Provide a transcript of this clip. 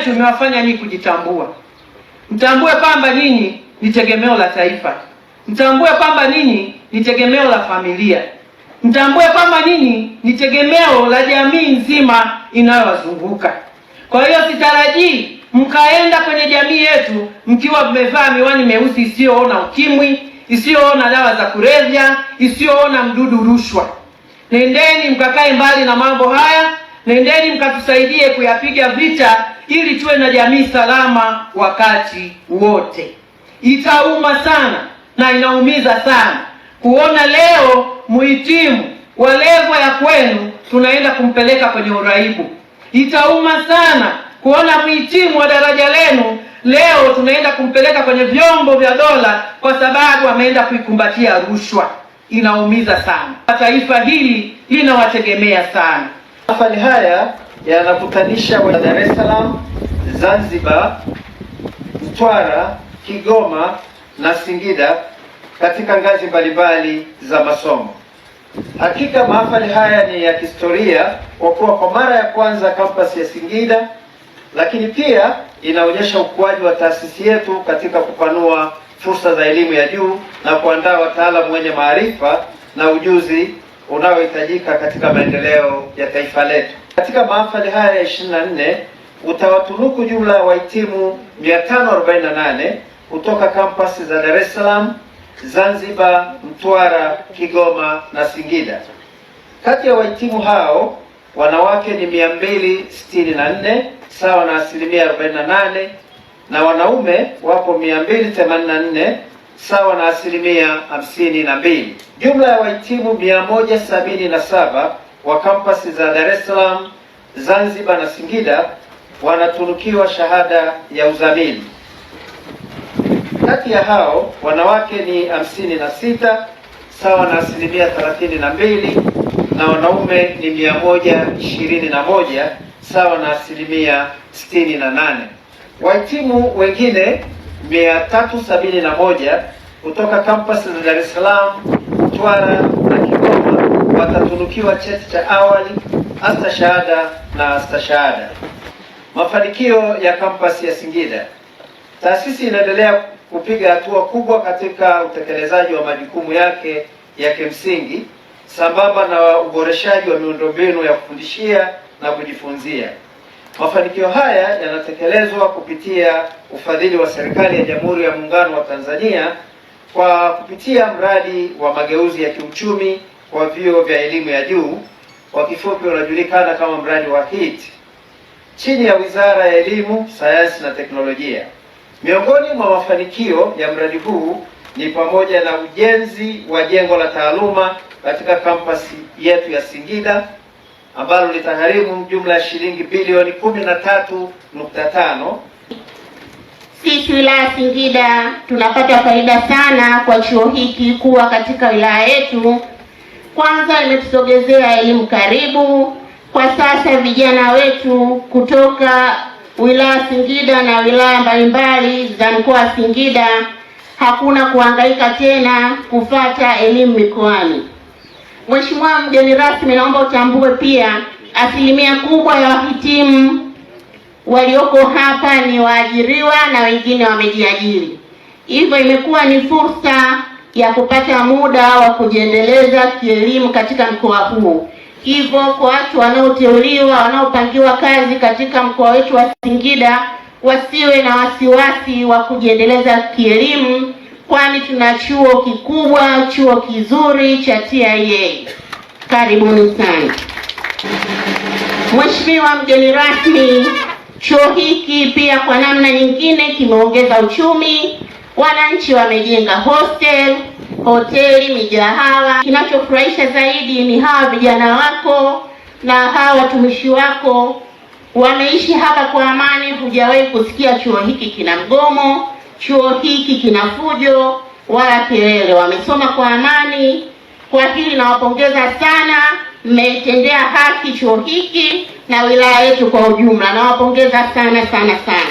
yetu imewafanya nyinyi kujitambua. Mtambue kwamba nyinyi ni tegemeo la taifa. Mtambue kwamba nyinyi ni tegemeo la familia. Mtambue kwamba nyinyi ni tegemeo la jamii nzima inayowazunguka. Kwa hiyo sitarajii mkaenda kwenye jamii yetu mkiwa mmevaa miwani meusi isiyoona ukimwi, isiyoona dawa za kulevya, isiyoona mdudu rushwa. Nendeni mkakae mbali na mambo haya. Nendeni mkatusaidie kuyapiga vita ili tuwe na jamii salama wakati wote. Itauma sana na inaumiza sana kuona leo muhitimu wa level ya kwenu tunaenda kumpeleka kwenye uraibu. Itauma sana kuona muhitimu wa daraja lenu leo tunaenda kumpeleka kwenye vyombo vya dola kwa sababu ameenda kuikumbatia rushwa. Inaumiza sana. Taifa hili linawategemea sana. Mahafali haya yanakutanisha wa Dar es Salaam, Zanzibar, Mtwara, Kigoma na Singida katika ngazi mbalimbali za masomo. Hakika mahafali haya ni ya kihistoria kwa kuwa kwa mara ya kwanza kampasi ya Singida, lakini pia inaonyesha ukuaji wa taasisi yetu katika kupanua fursa za elimu ya juu na kuandaa wataalamu wenye maarifa na ujuzi unaohitajika katika maendeleo ya taifa letu. Katika mahafali haya ya 24 utawatunuku jumla ya wahitimu 548 kutoka kampasi za Dar es Salaam, Zanzibar, Mtwara, Kigoma na Singida. Kati ya wahitimu hao wanawake ni 264 sawa na 48%, na wanaume wapo 284 sawa na 52%. Jumla ya wahitimu 177 wa kampasi za Dar es Salaam, Zanzibar na Singida wanatunukiwa shahada ya uzamili. Kati ya hao wanawake ni 56 sawa na 32%, na wanaume ni 121 sawa na 68%. Wahitimu wengine 371 kutoka kampasi za Dar es Salaam, Mtwara na Kigoma watatunukiwa cheti cha awali, astashahada na astashahada. Mafanikio ya kampasi ya Singida. Taasisi inaendelea kupiga hatua kubwa katika utekelezaji wa majukumu yake ya kimsingi sambamba na uboreshaji wa miundombinu ya kufundishia na kujifunzia. Mafanikio haya yanatekelezwa kupitia ufadhili wa serikali ya Jamhuri ya Muungano wa Tanzania kwa kupitia mradi wa mageuzi ya kiuchumi kwa vyuo vya elimu ya juu, kwa kifupi unajulikana kama mradi wa HIT, chini ya Wizara ya Elimu, Sayansi na Teknolojia. Miongoni mwa mafanikio ya mradi huu ni pamoja na ujenzi wa jengo la taaluma katika kampasi yetu ya Singida ambalo litagharimu jumla ya shilingi bilioni 13.5. Sisi wilaya Singida tunapata faida sana kwa chuo hiki kuwa katika wilaya yetu. Kwanza imetusogezea elimu karibu. Kwa sasa vijana wetu kutoka wilaya Singida na wilaya mbalimbali za mkoa wa Singida hakuna kuhangaika tena kufata elimu mikoani. Mheshimiwa mgeni rasmi, naomba utambue pia asilimia kubwa ya wahitimu walioko hapa ni waajiriwa na wengine wamejiajiri. Hivyo imekuwa ni fursa ya kupata muda wa kujiendeleza kielimu katika mkoa huu. Hivyo kwa watu wanaoteuliwa, wanaopangiwa kazi katika mkoa wetu wa Singida wasiwe na wasiwasi wa kujiendeleza kielimu, kwani tuna chuo kikubwa, chuo kizuri cha TIA. Karibuni sana. Mheshimiwa mgeni rasmi, chuo hiki pia kwa namna nyingine kimeongeza uchumi. Wananchi wamejenga hostel, hoteli, migahawa. Kinachofurahisha zaidi ni hawa vijana wako na hawa watumishi wako wameishi hapa kwa amani. Hujawahi kusikia chuo hiki kina mgomo, chuo hiki kina fujo wala kelele. Wamesoma kwa amani. Kwa hili nawapongeza sana, mmetendea haki chuo hiki na wilaya yetu kwa ujumla. Nawapongeza sana sana sana.